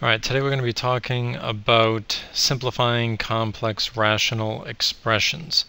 Alright, today we're going to be talking about simplifying complex rational expressions.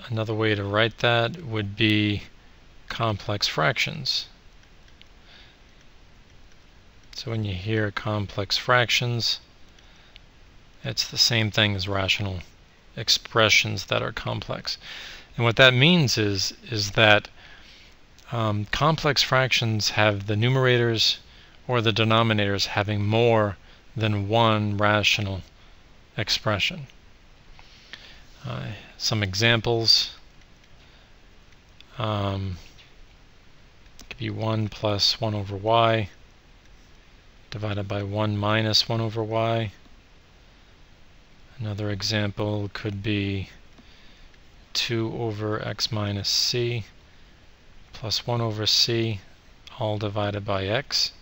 Another way to write that would be complex fractions. So when you hear complex fractions, it's the same thing as rational expressions that are complex. And what that means is that complex fractions have the numerators or the denominators having more than one rational expression. Some examples could be 1 plus 1 over y divided by 1 minus 1 over y. Another example could be 2 over x minus c plus 1 over c all divided by x.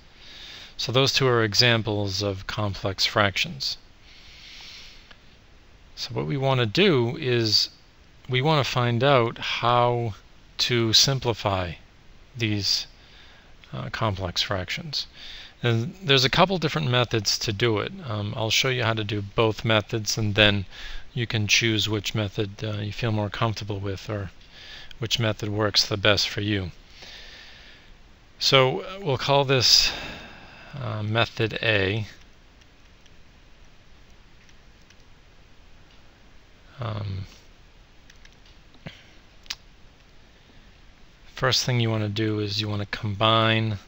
So those two are examples of complex fractions. So what we want to do is we want to find out how to simplify these complex fractions. And there's a couple different methods to do it. I'll show you how to do both methods, and then you can choose which method you feel more comfortable with, or which method works the best for you. So we'll call this method A. First thing you want to do is you want to combine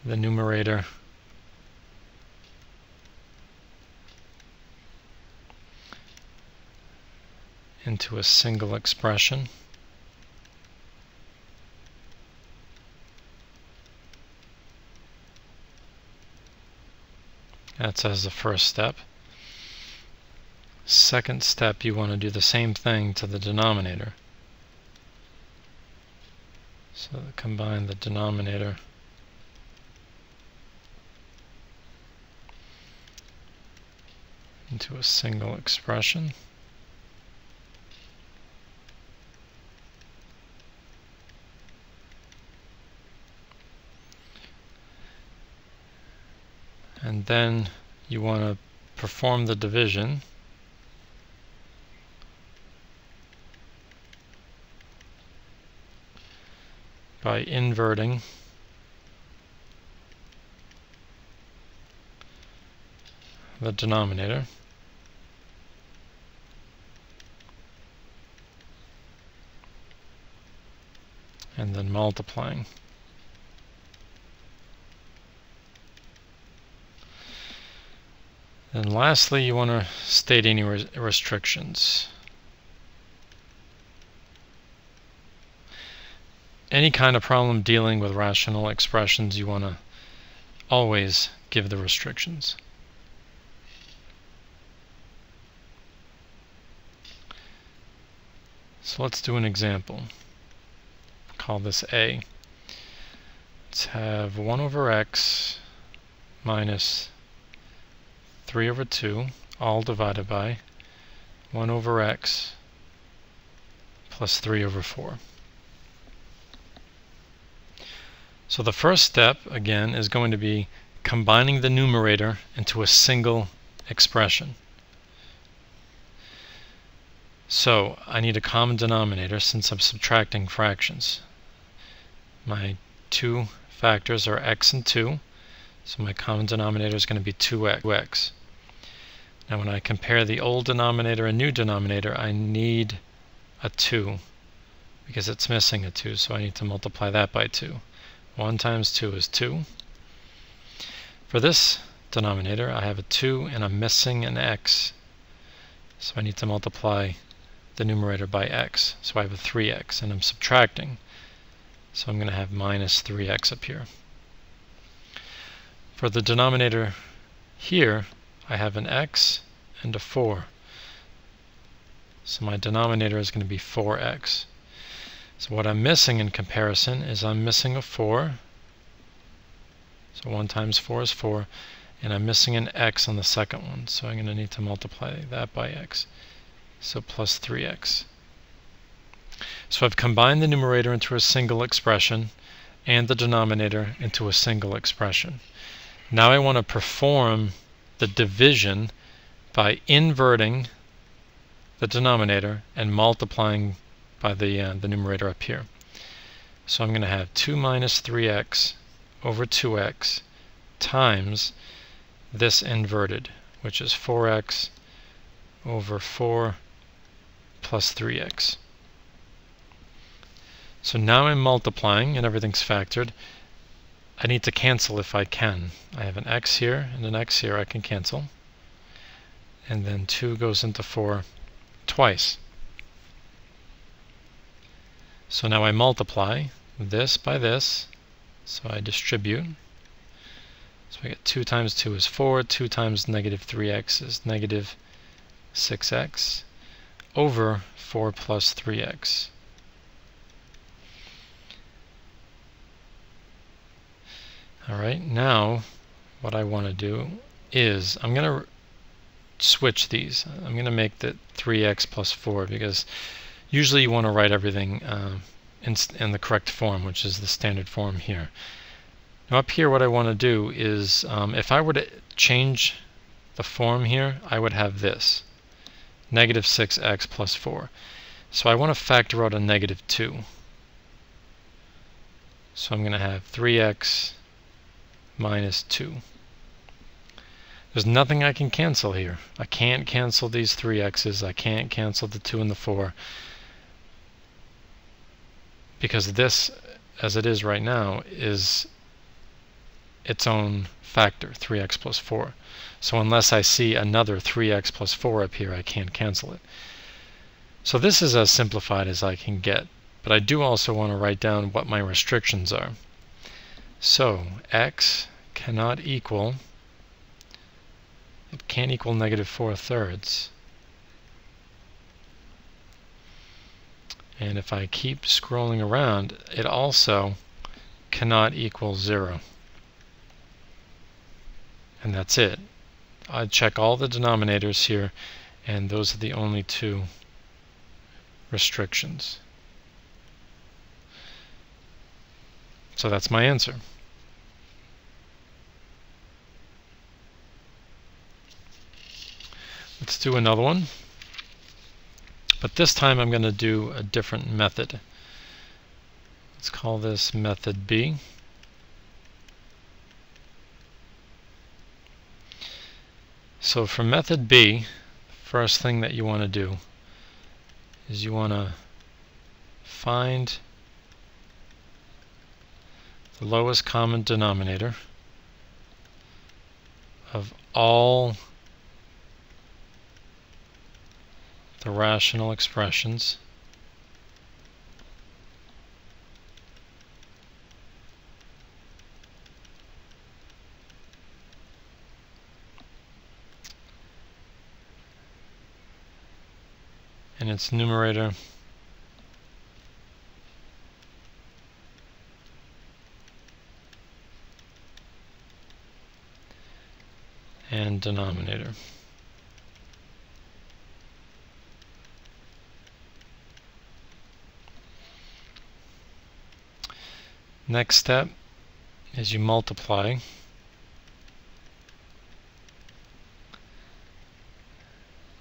the numerator into a single expression. That's as the first step. Second step, you want to do the same thing to the denominator. So combine the denominator into a single expression. And then you want to perform the division by inverting the denominator. And then multiplying. And lastly, you want to state any restrictions. Any kind of problem dealing with rational expressions, you want to always give the restrictions. So let's do an example. Call this A. Let's have 1 over x minus 3 over 2 all divided by 1 over x plus 3 over 4. So the first step, again, is going to be combining the numerator into a single expression. So I need a common denominator since I'm subtracting fractions. My two factors are x and 2, so my common denominator is going to be 2x. Now when I compare the old denominator and new denominator, I need a 2 because it's missing a 2, so I need to multiply that by 2. 1 times 2 is 2. For this denominator, I have a 2 and I'm missing an x, so I need to multiply the numerator by x. So I have a 3x, and I'm subtracting, so I'm going to have minus 3x up here. For the denominator here, I have an x and a 4. So my denominator is going to be 4x. So what I'm missing in comparison is I'm missing a 4. So 1 times 4 is 4. And I'm missing an x on the second one. So I'm going to need to multiply that by x. So plus 3x. So I've combined the numerator into a single expression. and the denominator into a single expression. Now I want to perform the division by inverting the denominator and multiplying by the numerator up here. So I'm going to have 2 minus 3x over 2x times this inverted, which is 4x over 4 plus 3x. So now I'm multiplying and everything's factored. I need to cancel if I can. I have an x here and an x here I can cancel. And then 2 goes into 4 twice. So now I multiply this by this. So I distribute. So I get 2 times 2 is 4. 2 times negative 3x is negative 6x over 4 plus 3x. Alright, now what I want to do is I'm going to switch these. I'm going to make the 3x plus 4 because usually you want to write everything in the correct form, which is the standard form here. Now up here what I want to do is if I were to change the form here, I would have this. Negative 6x plus 4. So I want to factor out a negative 2. So I'm going to have 3x minus 2. There's nothing I can cancel here. I can't cancel these 3x's. I can't cancel the 2 and the 4. Because this, as it is right now, is its own factor, 3x plus 4. So unless I see another 3x plus 4 up here, I can't cancel it. So this is as simplified as I can get. But I do also want to write down what my restrictions are. So x cannot equal, it can't equal negative 4/3. And if I keep scrolling around, it also cannot equal 0. And that's it. I check all the denominators here, and those are the only two restrictions. So that's my answer. Let's do another one. But this time I'm going to do a different method. Let's call this method B. So for method B, first thing that you want to do is you want to find the lowest common denominator of all the rational expressions in its numerator and denominator. Next step is you multiply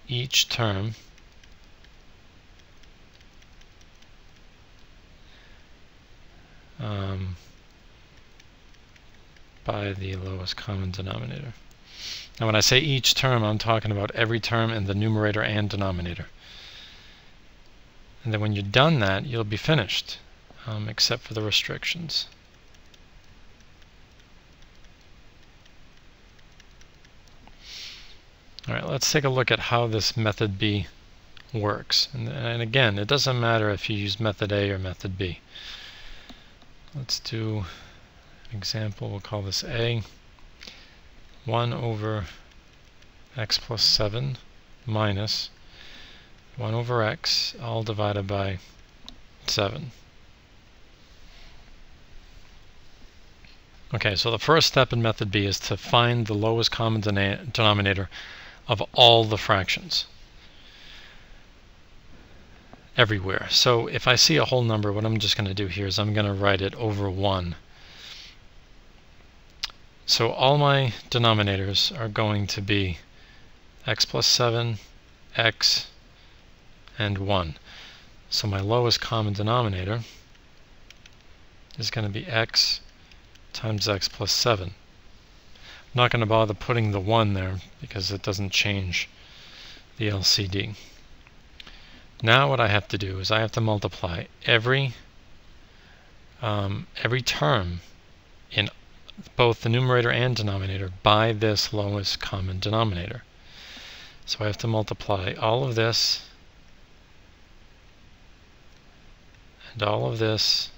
each term by the lowest common denominator. Now when I say each term, I'm talking about every term in the numerator and denominator. And then when you're done that, you'll be finished. Except for the restrictions. Alright, let's take a look at how this method B works. And again, it doesn't matter if you use method A or method B. Let's do an example. We'll call this A. 1 over x plus 7 minus 1 over x, all divided by 7. Okay, so the first step in method B is to find the lowest common denominator of all the fractions everywhere. So if I see a whole number, what I'm just going to do here is I'm going to write it over 1 So all my denominators are going to be x plus 7, x, and 1. So my lowest common denominator is going to be x times x plus 7. I'm not going to bother putting the 1 there because it doesn't change the LCD. Now what I have to do is I have to multiply every term in both the numerator and denominator by this lowest common denominator. So I have to multiply all of this and all of this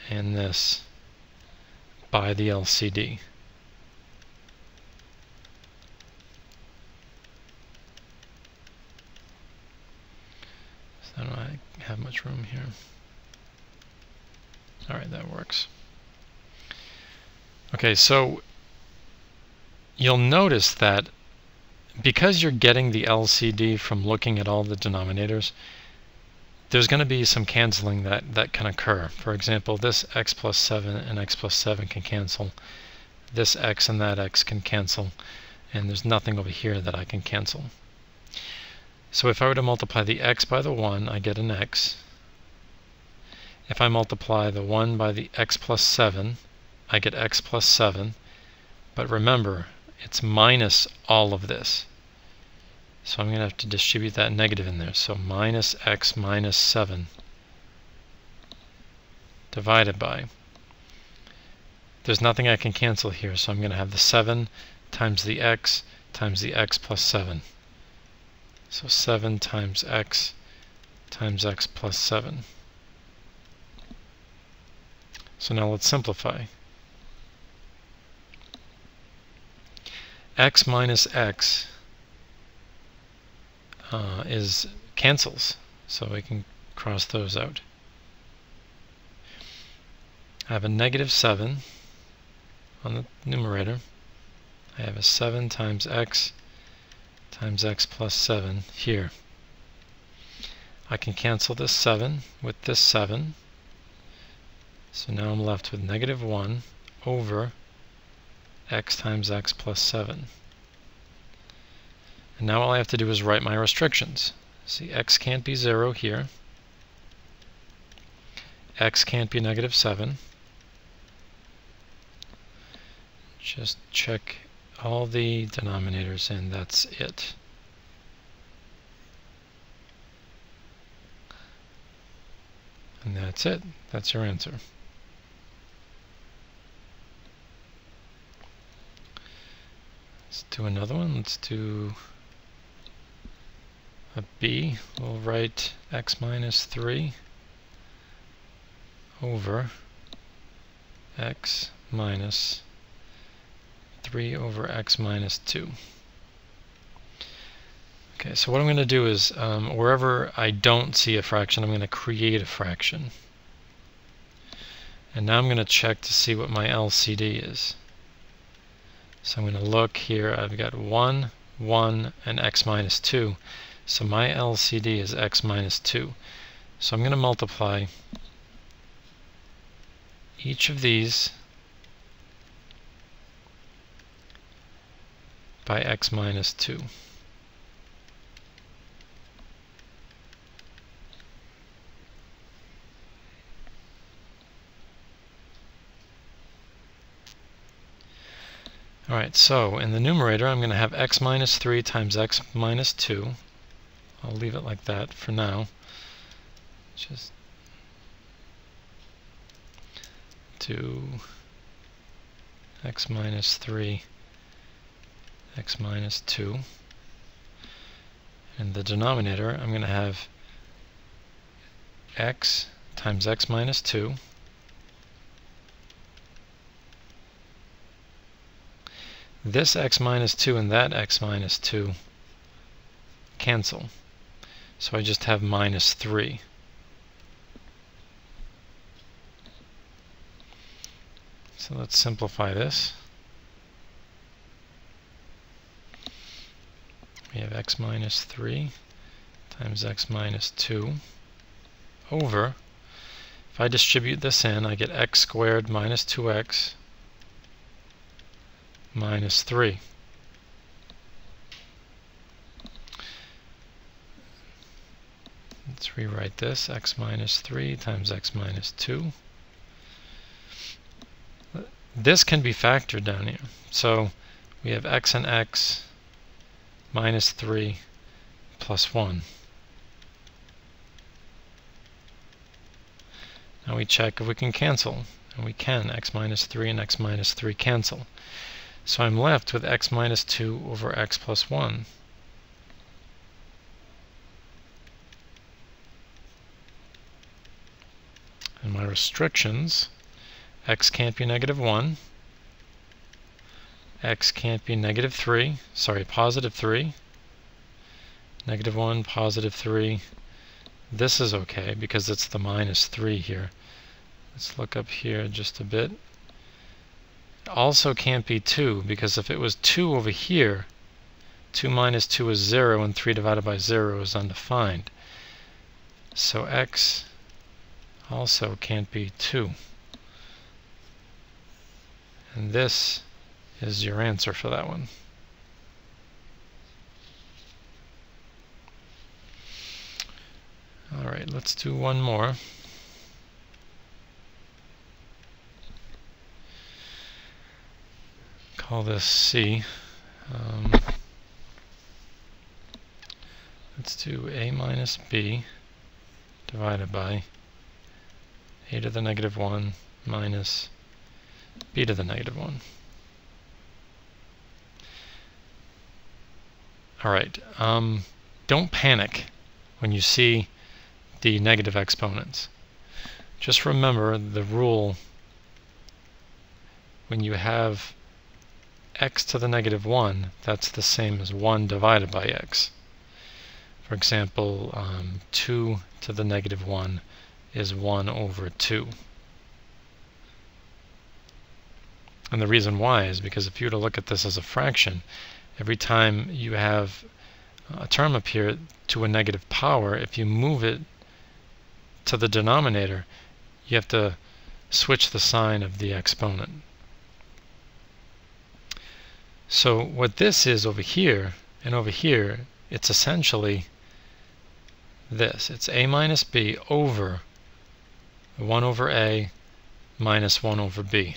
and this by the LCD. So I don't have much room here. Alright, that works. Okay, so you'll notice that because you're getting the LCD from looking at all the denominators, there's going to be some canceling that can occur. For example, this x plus 7 and x plus 7 can cancel. This x and that x can cancel. And there's nothing over here that I can cancel. So if I were to multiply the x by the 1, I get an x. If I multiply the 1 by the x plus 7, I get x plus 7. But remember, it's minus all of this. So I'm going to have to distribute that negative in there. So minus x minus 7 divided by. There's nothing I can cancel here, so I'm going to have the 7 times the x plus 7. So 7 times x plus 7. So now let's simplify. X minus x is cancels, so we can cross those out. I have a negative 7 on the numerator. I have a 7 times x plus 7 here. I can cancel this 7 with this 7. So now I'm left with negative 1 over x times x plus 7. And now all I have to do is write my restrictions. See, x can't be 0 here. X can't be negative 7. Just check all the denominators and that's it. And that's it. That's your answer. Let's do another one. Let's do a b. We'll write x minus 3 over x minus 3 over x minus 2. Okay, so what I'm going to do is wherever I don't see a fraction, I'm going to create a fraction. And now I'm going to check to see what my LCD is. So I'm going to look here. I've got 1, 1, and x minus 2. So my LCD is x minus 2. So I'm going to multiply each of these by x minus 2. Alright, so in the numerator I'm going to have x minus 3 times x minus 2. I'll leave it like that for now. Just do x minus 3, x minus 2. In the denominator I'm going to have x times x minus 2. This x minus 2 and that x minus 2 cancel. So I just have minus 3. So let's simplify this. We have x minus 3 times x minus 2 over, if I distribute this in, I get x squared minus 2x minus 3. Let's rewrite this, x minus 3 times x minus 2. This can be factored down here. So we have x and x minus 3 plus 1. Now we check if we can cancel. And we can. X minus 3 and x minus 3 cancel. So I'm left with x minus 2 over x plus 1. And my restrictions, x can't be negative 1. X can't be negative 3. Sorry, positive 3. Negative 1, positive 3. This is okay because it's the minus 3 here. Let's look up here just a bit. It also can't be 2 because if it was 2 over here, 2 minus 2 is 0 and 3 divided by 0 is undefined. So x also can't be 2. And this is your answer for that one. All right, let's do one more. Call this C. Let's do a minus b divided by a to the negative 1 minus b to the negative 1. All right, don't panic when you see the negative exponents. Just remember the rule when you have x to the negative 1, that's the same as 1 divided by x. For example, 2 to the negative 1 is 1 over 2. And the reason why is because if you were to look at this as a fraction, every time you have a term up here to a negative power, if you move it to the denominator, you have to switch the sign of the exponent. So what this is over here and over here, it's essentially this. It's a minus b over 1 over a minus 1 over b.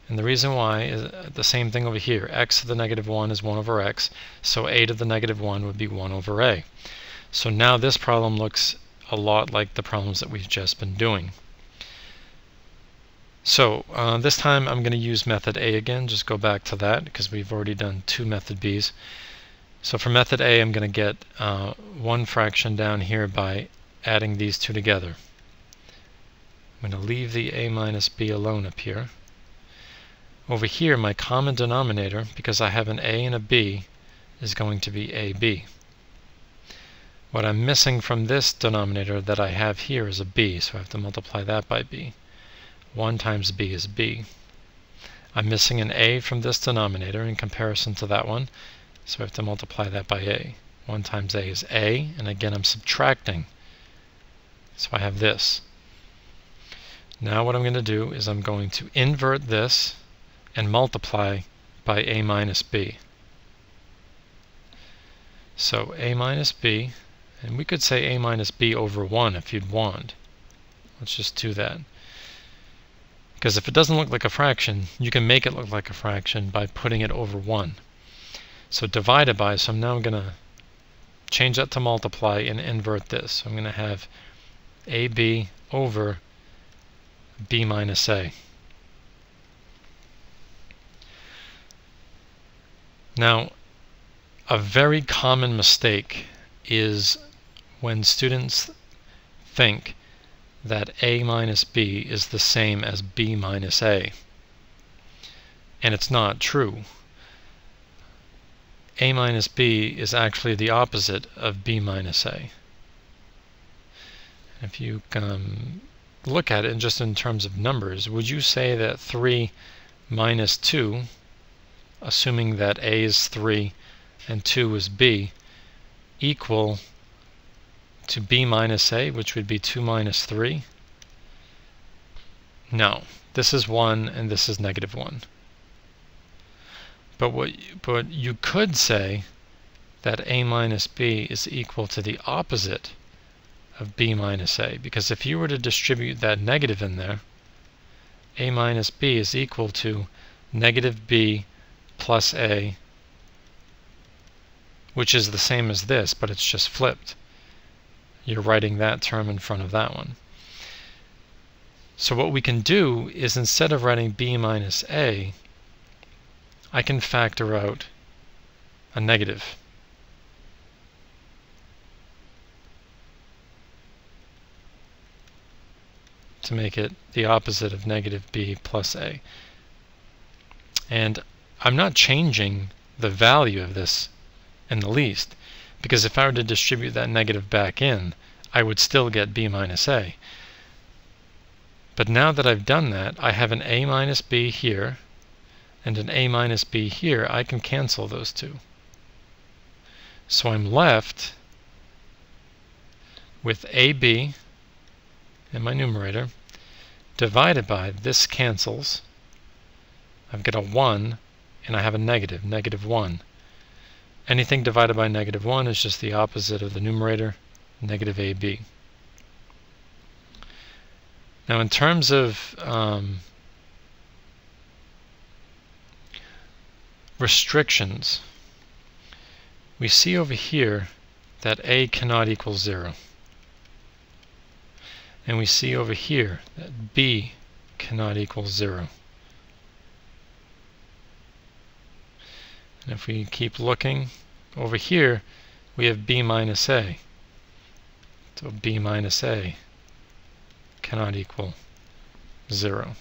And the reason why is the same thing over here. X to the negative 1 is 1 over x, so a to the negative 1 would be 1 over a. So now this problem looks a lot like the problems that we've just been doing. So this time I'm going to use method A again. Just go back to that because we've already done 2 method B's. So for method A, I'm going to get one fraction down here by adding these two together. I'm going to leave the a minus b alone up here. Over here, my common denominator, because I have an a and a b, is going to be ab. What I'm missing from this denominator that I have here is a b, so I have to multiply that by b. 1 times b is b. I'm missing an a from this denominator in comparison to that one, so I have to multiply that by a. 1 times a is a, and again I'm subtracting. So I have this. Now what I'm going to do is I'm going to invert this and multiply by a minus b. So a minus b, and we could say a minus b over 1 if you'd want. Let's just do that. Because if it doesn't look like a fraction, you can make it look like a fraction by putting it over 1. So divided by, so I'm now going to change that to multiply and invert this. So I'm going to have ab over b minus a. Now, a very common mistake is when students think that a minus b is the same as b minus a. And it's not true. A minus b is actually the opposite of b minus a. If you look at it just in terms of numbers, would you say that 3 minus 2, assuming that a is 3 and 2 is b, equal to b minus a, which would be 2 minus 3? No. This is 1 and this is negative 1. But you could say that a minus b is equal to the opposite of b minus a, because if you were to distribute that negative in there, a minus b is equal to negative b plus a, which is the same as this, but it's just flipped. You're writing that term in front of that one. So what we can do is, instead of writing b minus a, I can factor out a negative. To make it the opposite of negative b plus a. And I'm not changing the value of this in the least, because if I were to distribute that negative back in, I would still get b minus a. But now that I've done that, I have an a minus b here and an a minus b here. I can cancel those two. So I'm left with ab in my numerator divided by, this cancels, I've got a 1 and I have a negative, negative 1. Anything divided by negative 1 is just the opposite of the numerator, negative ab. Now in terms of restrictions, we see over here that a cannot equal 0. And we see over here that b cannot equal 0. And if we keep looking, over here we have b minus a. So b minus a cannot equal 0.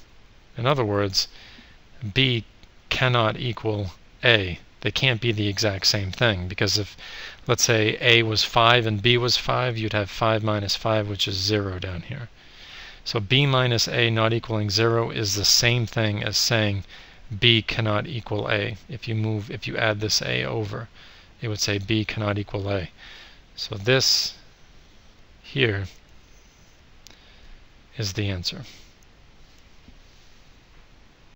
In other words, b cannot equal a. They can't be the exact same thing, because if, let's say, a was 5 and b was 5, you'd have 5 minus 5, which is 0 down here. So b minus a not equaling 0 is the same thing as saying b cannot equal a. If you add this a over, it would say b cannot equal a. So this here is the answer.